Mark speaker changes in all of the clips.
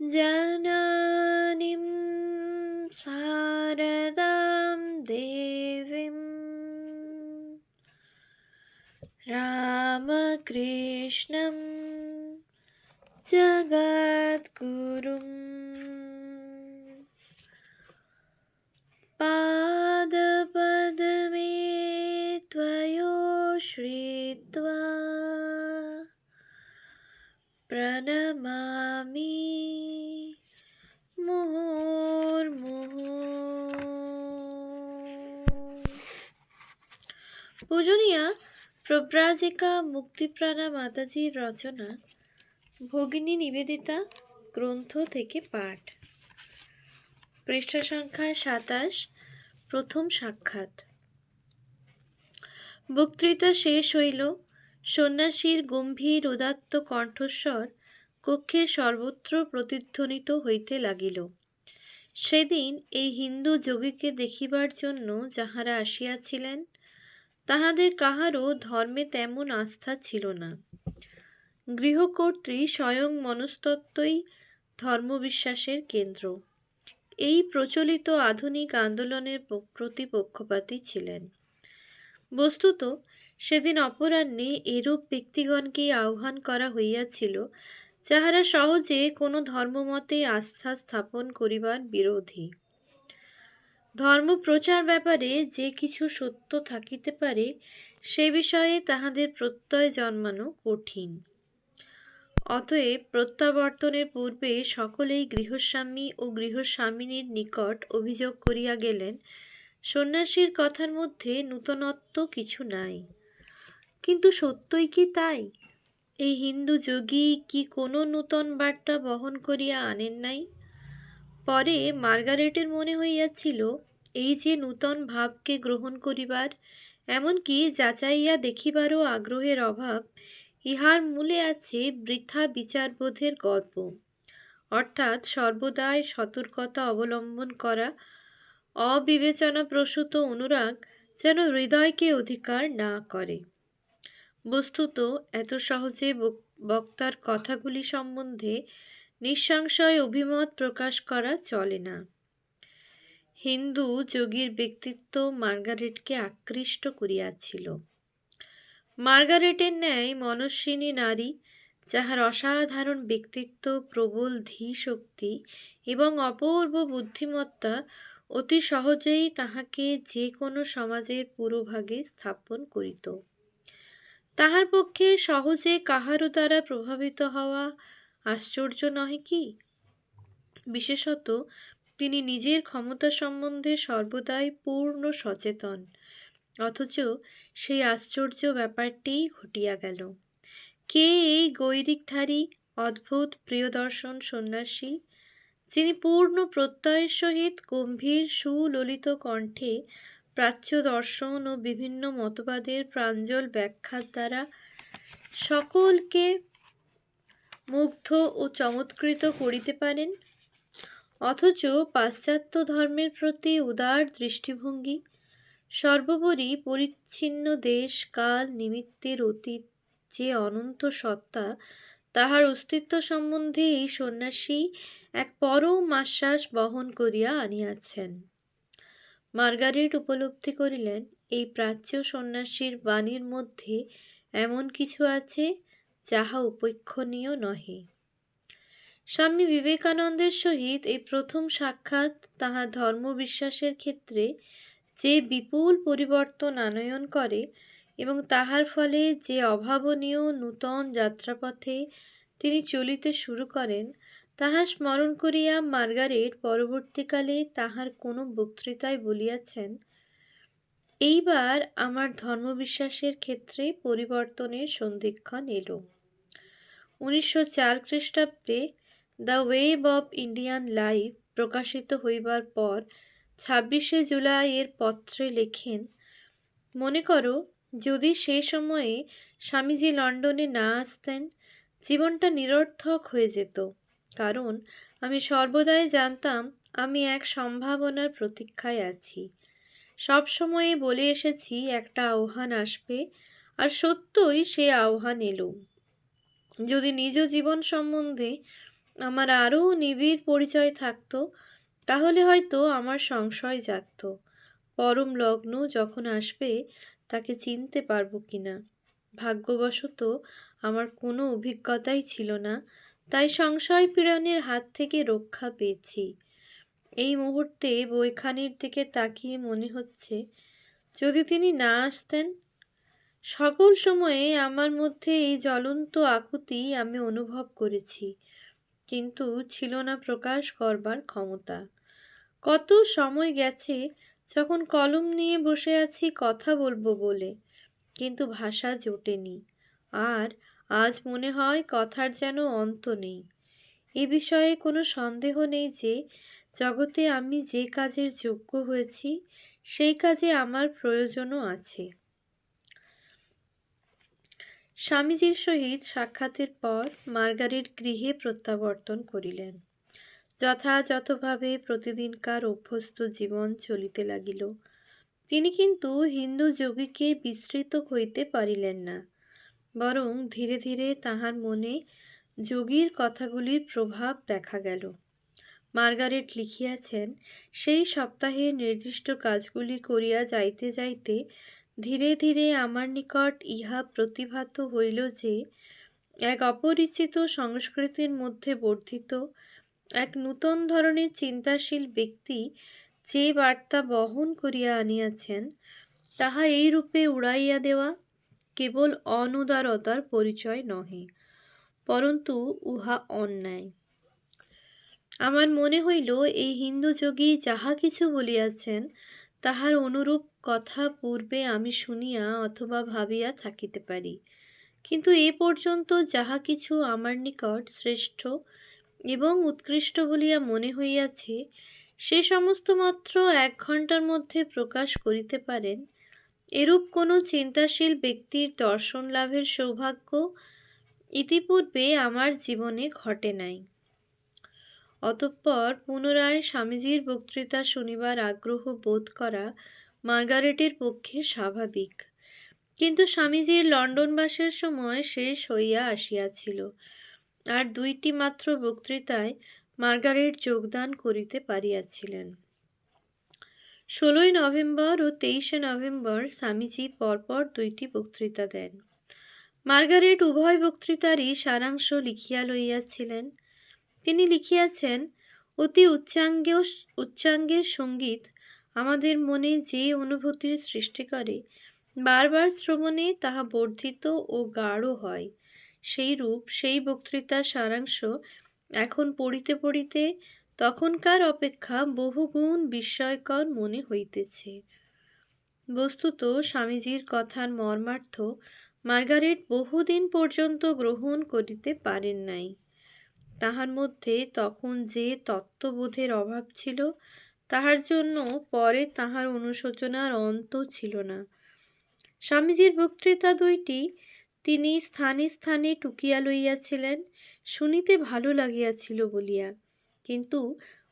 Speaker 1: जननीं शारदां देवीं रामकृष्णं जगद्गुरुं पादपद्मे त्वयो श्रित्वा प्रणमामि মুহুর্মুহুঃ। পূজনীয়া প্রব্রাজিকা মুক্তিপ্রাণা মাতাজির রচনা ভগিনী নিবেদিতা গ্রন্থ থেকে পাঠ। পৃষ্ঠা সংখ্যা ২৭। প্রথম সাক্ষাৎ। বক্তৃতা শেষ হইল। সন্ন্যাসীর গম্ভীর উদাত্ত কণ্ঠস্বর কক্ষের সর্বত্র প্রতিধ্বনিত হইতে লাগিল। সেদিন এই হিন্দু যোগীকে দেখিবার জন্য যাহারা আসিয়াছিলেন, তাহাদের কাহারও ধর্মে তেমন আস্থা ছিল না। গৃহকর্ত্রী স্বয়ং মনস্তত্ত্বই ধর্মবিশ্বাসের কেন্দ্র। এই প্রচলিত আধুনিক আন্দোলনের প্রতি পক্ষপাতী ছিলেন। বস্তুত সেদিন অপরাহ্নে এরূপ ব্যক্তিগণকেই আহ্বান করা হইয়াছিল, যাহারা সহজে কোনো ধর্মমতে আস্থা স্থাপন করিবার বিরোধী। ধর্মপ্রচার ব্যাপারে যে কিছু সত্য থাকিতে পারে, সে বিষয়ে তাহাদের প্রত্যয় জন্মানো কঠিন। অতএব প্রত্যাবর্তনের পূর্বে সকলেই গৃহস্বামী ও গৃহস্বামিনীর নিকট অভিযোগ করিয়া গেলেন, সন্ন্যাসীর কথার মধ্যে নূতনত্ব কিছু নাই। কিন্তু সত্যই কি তাই? এই হিন্দু যোগী কি কোনো নূতন বার্তা বহন করিয়া আনেন নাই? পরে মার্গারেটের মনে হইয়াছিল, এই যে নূতন ভাবকে গ্রহণ করিবার, এমনকি যাচাইয়া দেখিবারও আগ্রহের অভাব, ইহার মূলে আছে বৃথা বিচারবোধের গল্প, অর্থাৎ সর্বদাই সতর্কতা অবলম্বন করা, অবিবেচনাপ্রসূত অনুরাগ যেন হৃদয়কে অধিকার না করে। বস্তুত এত সহজে বক্তার কথাগুলি সম্বন্ধে নিঃসংশয় অভিমত প্রকাশ করা চলে না। হিন্দু যোগীর ব্যক্তিত্ব মার্গারেটকে আকৃষ্ট করিয়াছিল। মার্গারেটের ন্যায় মনস্বিনী নারী, যাহার অসাধারণ ব্যক্তিত্ব, প্রবল ধীশক্তি এবং অপূর্ব বুদ্ধিমত্তা অতি সহজেই তাহাকে যে কোনো সমাজের পুরোভাগে স্থাপন করিত। তাহার পক্ষে সহজে কাহারও দ্বারা প্রভাবিত হওয়া আশ্চর্য নহে কি? বিশেষত তিনি নিজের ক্ষমতা সম্বন্ধে সর্বদাই পূর্ণ সচেতন, অথচ সেই আশ্চর্য ব্যাপারটিই ঘটিয়া গেল। কে এই গৈরিকধারী অদ্ভুত প্রিয়দর্শন সন্ন্যাসী, যিনি পূর্ণ প্রত্যয়ের সহিত গম্ভীর সুললিত কণ্ঠে প্রাচ্য দর্শন ও বিভিন্ন মতবাদের প্রাঞ্জল ব্যাখ্যার দ্বারা সকলকে মুগ্ধ ও চমৎকৃত করিতে পারেন, অথচ পাশ্চাত্য ধর্মের প্রতি উদার দৃষ্টিভঙ্গি, সর্বোপরি পরিচ্ছিন্ন দেশ কাল নিমিত্তের অতীত যে অনন্ত সত্তা, তাহার অস্তিত্ব সম্বন্ধে এই সন্ন্যাসী এক পরম আশ্বাস বহন করিয়া আনিয়াছেন। মার্গারেট উপলব্ধি করিলেন, এই প্রাচ্য সন্ন্যাসীর বাণীর মধ্যে এমন কিছু আছে যাহা উপেক্ষণীয় নহে। স্বামী বিবেকানন্দের সহিত এই প্রথম সাক্ষাৎ তাহার ধর্মবিশ্বাসের ক্ষেত্রে যে বিপুল পরিবর্তন আনয়ন করে এবং তাহার ফলে যে অভাবনীয় নূতন যাত্রাপথে তিনি চলিতে শুরু করেন, তাহা স্মরণ করিয়া মার্গারেট পরবর্তীকালে তাহার কোনো বক্তৃতায় বলিয়াছেন, এইবার আমার ধর্মবিশ্বাসের ক্ষেত্রে পরিবর্তনের সন্ধিক্ষণ এলো। 1904 খ্রিস্টাব্দে the web of Indian life প্রকাশিত হইবার পর 26শে জুলাই এর পত্রে লেখেন, মনে করো যদি সে সময়ে স্বামীজি লন্ডনে না আসতেন, জীবনটা নিরর্থক হয়ে যেত, কারণ আমি সর্বদাই জানতাম আমি এক সম্ভাবনার প্রতীক্ষায় আছি। সব সময়ে বলে এসেছি একটা আহ্বান আসবে, আর সত্যই সে আহ্বান এলো। যদি নিজ জীবন সম্বন্ধে আমার আরও নিবিড় পরিচয় থাকতো, তাহলে হয়তো আমার সংশয় জাগতো পরম লগ্ন যখন আসবে তাকে চিনতে পারবো কিনা। ভাগ্যবশত আমার কোনো অভিজ্ঞতাই ছিল না, তাই সংশয় পীড়নের হাত থেকে রক্ষা পেয়েছি। এই মুহূর্তে বইখানির দিকে তাকিয়ে মনে হচ্ছে, যদি তিনি না আসতেন। সকল সময়ে আমার মধ্যে এই জ্বলন্ত আকুতি আমি অনুভব করেছি, কিন্তু ছিল না প্রকাশ করবার ক্ষমতা। কত সময় গেছে যখন কলম নিয়ে বসে আছি কথা বলবো বলে, কিন্তু ভাষা জোটেনি। আর আজ মনে হয় কথার যেন অন্ত নেই। এ বিষয়ে কোনো সন্দেহ নেই যে জগতে আমি যে কাজের যোগ্য হয়েছি সেই কাজে আমার প্রয়োজনও আছে। স্বামীজির সহিত সাক্ষাতের পর মার্গারেট গৃহে প্রত্যাবর্তন করিলেন। যথাযথভাবে প্রতিদিনকার অভ্যস্ত জীবন চলিতে লাগিল। তিনি কিন্তু হিন্দু যোগীকে বিস্মৃত হইতে পারিলেন না, বরং ধীরে ধীরে তাহার মনে যোগীর কথাগুলির প্রভাব দেখা গেল। মার্গারেট লিখিয়াছেন, সেই সপ্তাহে নির্দিষ্ট কাজগুলি করিয়া যাইতে যাইতে ধীরে ধীরে আমার নিকট ইহা প্রতিভাত হইল যে এক অপরিচিত সংস্কৃতির মধ্যে বর্ধিত এক নূতন ধরনের চিন্তাশীল ব্যক্তি যে বার্তা বহন করিয়া আনিয়াছেন, তাহা এই রূপে উড়াইয়া দেওয়া কেবল অনুদারতার পরিচয় নহে, পরন্তু উহা অন্যায়। আমার মনে হইল, এই হিন্দু যোগী যাহা কিছু বলিয়াছেন তাহার অনুরূপ কথা পূর্বে আমি শুনিয়া অথবা ভাবিয়া থাকিতে পারি, কিন্তু এ পর্যন্ত যাহা কিছু আমার নিকট শ্রেষ্ঠ এবং উৎকৃষ্ট বলিয়া মনে হইয়াছে, সে সমস্ত মাত্র 1 ঘণ্টার মধ্যে প্রকাশ করিতে পারেন এরূপ কোনো চিন্তাশীল ব্যক্তির দর্শন লাভের সৌভাগ্য ইতিপূর্বে আমার জীবনে ঘটে নাই। অতঃপর পুনরায় স্বামীজির বক্তৃতা শুনিবার আগ্রহ বোধ করা মার্গারেটের পক্ষে স্বাভাবিক, কিন্তু স্বামীজির লন্ডনবাসের সময় শেষ হইয়া আসিয়াছিল। আর 2টি মাত্র বক্তৃতায় মার্গারেট যোগদান করিতে পারিয়াছিলেন। 16 নভেম্বর ও 23 নভেম্বর স্বামীজি পরপর 2টি বক্তৃতা দেন। মার্গারেট উভয় বক্তৃতারই সারাংশ লিখিয়া লইয়াছিলেন। তিনি লিখিয়াছেন, অতি উচ্চাঙ্গের সঙ্গীত আমাদের মনে যে অনুভূতির সৃষ্টি করে, বারবার শ্রবণে তাহা বর্ধিত ও গাঢ় হয়। সেইরূপ সেই বক্তৃতার সারাংশ এখন পড়িতে পড়িতে তখনকার অপেক্ষা বহুগুণ বিস্ময়কর মনে হইতেছে। বস্তুত স্বামীজির কথার মর্মার্থ মার্গারেট বহুদিন পর্যন্ত গ্রহণ করিতে পারেন নাই। তাহার মধ্যে তখন যে তত্ত্ববোধের অভাব ছিল, তাহার জন্য পরে তাহার অনুশোচনার অন্ত ছিল না। স্বামীজির বক্তৃতা 2টি তিনি স্থানে স্থানে টুকিয়া লইয়াছিলেন, শুনিতে ভালো লাগিয়াছিল বলিয়া, কিন্তু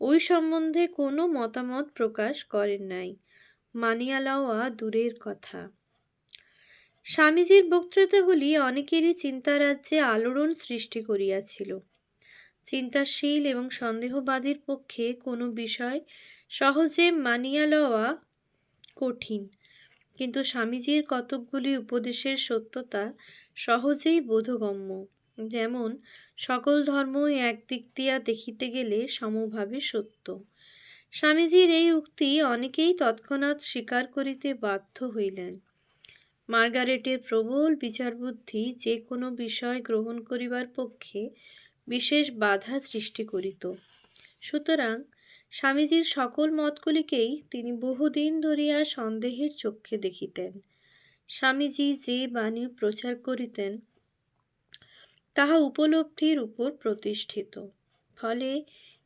Speaker 1: ওই সম্বন্ধে কোনো মতামত প্রকাশ করেন নাই, মানিয়া লওয়া দূরের কথা। স্বামীজির বক্তৃতাগুলি অনেকেরই চিন্তারাজ্যে আলোড়ন সৃষ্টি করিয়াছিল। চিন্তাশীল এবং সন্দেহবাদীর পক্ষে কোনো বিষয় সহজে মানিয়া লওয়া কঠিন, কিন্তু স্বামীজির কতকগুলি উপদেশের সত্যতা সহজেই বোধগম্য। যেমন, সকল ধর্মই একদিক দিয়া দেখিতে গেলে সমভাবে সত্য। স্বামীজির এই উক্তি অনেকেই তৎক্ষণাৎ স্বীকার করিতে বাধ্য হইলেন। মার্গারেটের প্রবল বিচারবুদ্ধি যে কোনো বিষয় গ্রহণ করিবার পক্ষে বিশেষ বাধা সৃষ্টি করিত। সুতরাং স্বামীজির সকল মতগুলিকেই তিনি বহুদিন ধরিয়া সন্দেহের চক্ষে দেখিতেন। স্বামীজি যে বাণী প্রচার করিতেন তাহা উপলব্ধির উপর প্রতিষ্ঠিত, ফলে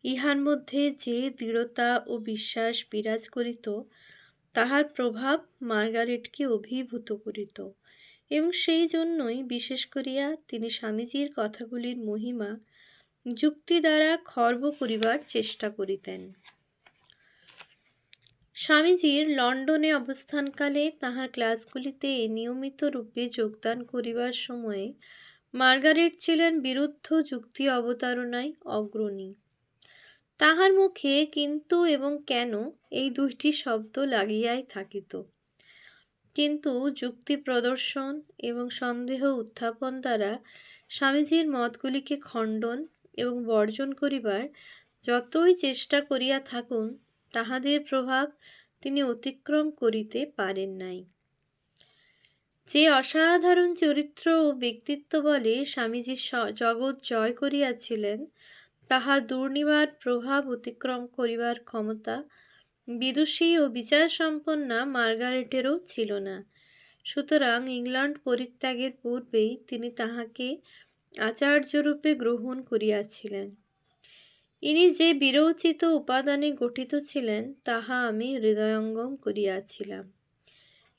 Speaker 1: ইহার মধ্যে যে দৃঢ়তা ও বিশ্বাস বিরাজ করিত, তাহার প্রভাব মার্গারেটকে অভিভূত করিত, এবং সেই জন্যই বিশেষ করিয়া তিনি স্বামীজির কথাগুলির মহিমা যুক্তি দ্বারা খর্ব করিবার চেষ্টা করিতেন। স্বামীজির লন্ডনে অবস্থানকালে তাহার ক্লাসগুলিতে নিয়মিত রূপে যোগদান করিবার সময়ে মার্গারেট ছিলেন বিরুদ্ধ যুক্তি অবতারণায় অগ্রণী। তাহার মুখে কিন্তু এবং কেন এই দুইটি শব্দ লাগিয়াই থাকিত, কিন্তু যুক্তি প্রদর্শন এবং সন্দেহ উত্থাপন দ্বারা স্বামীজীর মতগুলিকে খণ্ডন এবং বর্জন করিবার যতই চেষ্টা করিয়া থাকুন, তাহাদের প্রভাব তিনি অতিক্রম করিতে পারেন নাই। যে অসাধারণ চরিত্র ও ব্যক্তিত্ব বলে স্বামীজি জগৎ জয় করিয়াছিলেন, তাহার দুর্নিবার প্রভাব অতিক্রম করিবার ক্ষমতা বিদুষী ও বিচার সম্পন্না মার্গারেটেরও ছিল না। সুতরাং ইংল্যান্ড পরিত্যাগের পূর্বেই তিনি তাহাকে আচার্যরূপে গ্রহণ করিয়াছিলেন। ইনি যে বিরচিত উপাদানে গঠিত ছিলেন তাহা আমি হৃদয়ঙ্গম করিয়াছিলাম,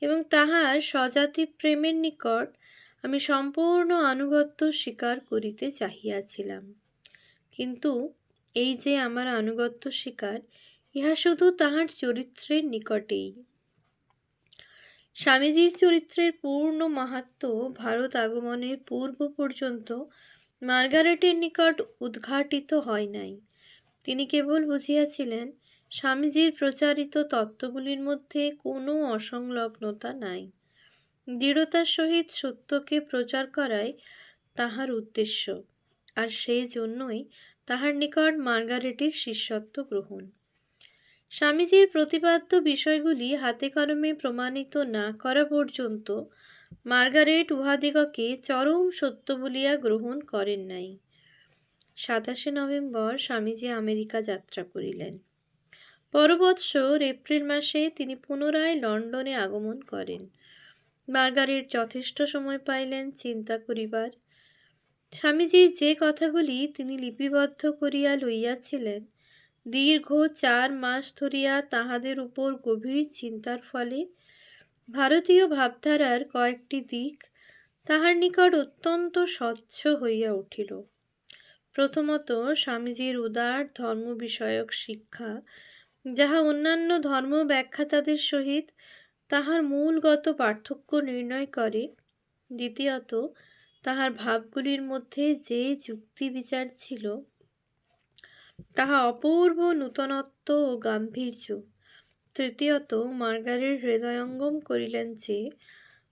Speaker 1: এবং তাহার স্বজাতি প্রেমের নিকট আমি সম্পূর্ণ আনুগত্য স্বীকার করিতে চাহিয়াছিলাম। কিন্তু এই যে আমার আনুগত্য স্বীকার, ইহা শুধু তাহার চরিত্রের নিকটেই। স্বামীজির চরিত্রের পূর্ণ মাহাত্ম্য ভারত আগমনের পূর্ব পর্যন্ত মার্গারেটের নিকট উদ্ঘাটিত হয় নাই। তিনি কেবল বুঝিয়াছিলেন স্বামীজির প্রচারিত তত্ত্বগুলির মধ্যে কোনো অসংলগ্নতা নাই। দৃঢ়তার সহিত সত্যকে প্রচার করাই তাহার উদ্দেশ্য, আর সেই জন্যই তাহার নিকট মার্গারেটের শিষ্যত্ব গ্রহণ। স্বামীজির প্রতিপাদ্য বিষয়গুলি হাতে কলমে প্রমাণিত না করা পর্যন্ত মার্গারেট উহাদিগকে চরম সত্য বলিয়া গ্রহণ করেন নাই। 27 নভেম্বর স্বামীজি আমেরিকা যাত্রা করিলেন। পর বৎসর এপ্রিল মাসে তিনি পুনরায় লন্ডনে আগমন করেন। মার্গারেট যথেষ্ট সময় পাইলেন চিন্তা করিবার। স্বামীজির যে কথাগুলি তিনি লিপিবদ্ধ করিয়া লইয়াছিলেন, দীর্ঘ 4 মাস ধরিয়া তাহাদের উপর গভীর চিন্তার ফলে ভারতীয় ভাবধারার কয়েকটি দিক তাহার নিকট অত্যন্ত স্বচ্ছ হইয়া উঠিল। প্রথমত, স্বামীজির উদার ধর্ম বিষয়ক শিক্ষা, যাহা অন্যান্য ধর্ম ব্যাখ্যাতাদের সহিত তাহার মূলগত পার্থক্য নির্ণয় করে। দ্বিতীয়ত, তাহার ভাবগুলির মধ্যে যে যুক্তি বিচার ছিল, তাহা অপূর্ব নূতনত্ব ও গাম্ভীর্য। তৃতীয়ত, মার্গারেট হৃদয়ঙ্গম করিলেন যে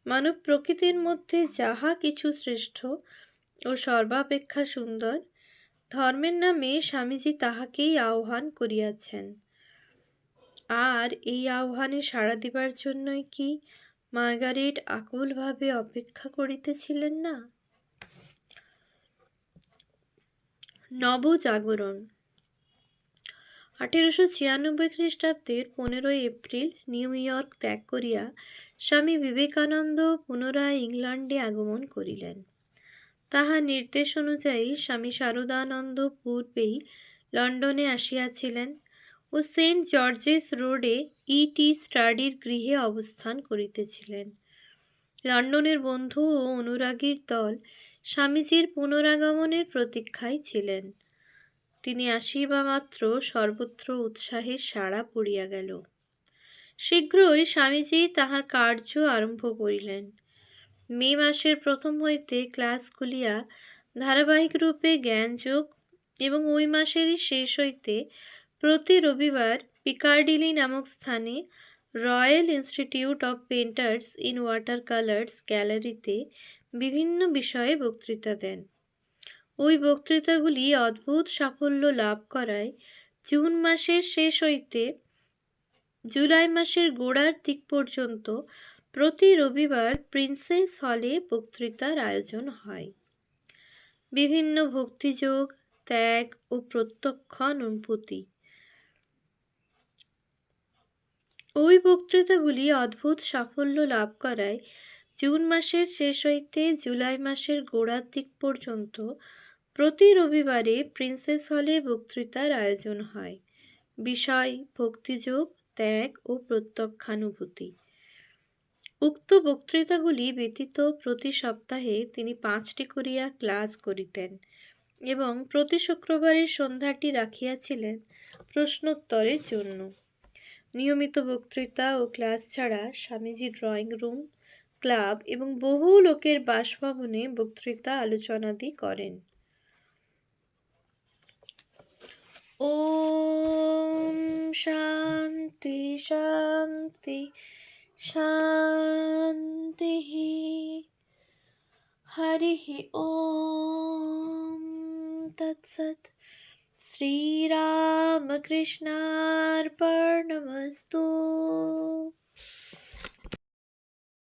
Speaker 1: মানব প্রকৃতির মধ্যে যাহা কিছু শ্রেষ্ঠ ও সর্বাপেক্ষা সুন্দর, ধর্মের নামে স্বামীজি তাহাকেই আহ্বান করিয়াছেন। আর এই আহ্বানে সাড়া দিবার জন্যই কি মার্গারেট আকুলভাবে অপেক্ষা করিতেছিলেন না? নবজাগরণ। 1896 খ্রিস্টাব্দের 15 এপ্রিল নিউ ইয়র্ক ত্যাগ করিয়া স্বামী বিবেকানন্দ পুনরায় ইংল্যান্ডে আগমন করিলেন। তাহার নির্দেশ অনুযায়ী স্বামী শারদানন্দ পূর্বেই লন্ডনে আসিয়াছিলেন ও সেন্ট জর্জেস রোডে ই.টি. স্টাডির গৃহে অবস্থান করিতেছিলেন। লন্ডনের বন্ধু ও অনুরাগীর দল স্বামীজির পুনরাগমনের প্রতীক্ষায় ছিলেন। তিনি আসিবা মাত্র সর্বত্র উৎসাহের সাড়া পড়িয়া গেল। শীঘ্রই স্বামীজি তাহার কার্য আরম্ভ করিলেন। মে মাসের প্রথম হইতে ক্লাস খুলিয়া ধারাবাহিক রূপে জ্ঞানযোগ, এবং ওই মাসেরই শেষ হইতে প্রতি রবিবার পিকার্ডিলি নামক স্থানে royal institute of painters in water colours গ্যালারিতে বিভিন্ন বিষয়ে বক্তৃতা দেন। ওই বক্তৃতাগুলি অদ্ভুত সাফল্য লাভ করায় জুন মাসের শেষ হইতে জুলাই মাসের গোড়ার দিক পর্যন্ত প্রতি রবিবার প্রিন্সেস হলে বক্তৃতার আয়োজন হয়। বিভিন্ন ভক্তিযোগ, ত্যাগ ও প্রত্যক্ষানুভূতি। ওই বক্তৃতাগুলি অদ্ভুত সাফল্য লাভ করায় জুন মাসের শেষ হইতে জুলাই মাসের গোড়ার দিক পর্যন্ত প্রতি রবিবারে প্রিন্সেস হলে বক্তৃতার আয়োজন হয়। বিষয় ভক্তিযোগ, ত্যাগ ও প্রত্যক্ষানুভূতি। উক্ত বক্তৃতাগুলি ব্যতীত প্রতি সপ্তাহে তিনি 5টি করিয়া ক্লাস করিতেন এবং প্রতি শুক্রবারের সন্ধ্যাটি রাখিয়াছিলেন প্রশ্নোত্তরের জন্য। নিয়মিত বক্তৃতা ও ক্লাস ছাড়া স্বামীজি ড্রয়িং রুম, ক্লাব এবং বহু লোকের বাসভবনে বক্তৃতা আলোচনাদি করেন। ওম শান্তি শান্তি শান্তিঃ। হরিঃ ওম তৎসৎ। শ্রীরামকৃষ্ণার্পণমস্তু।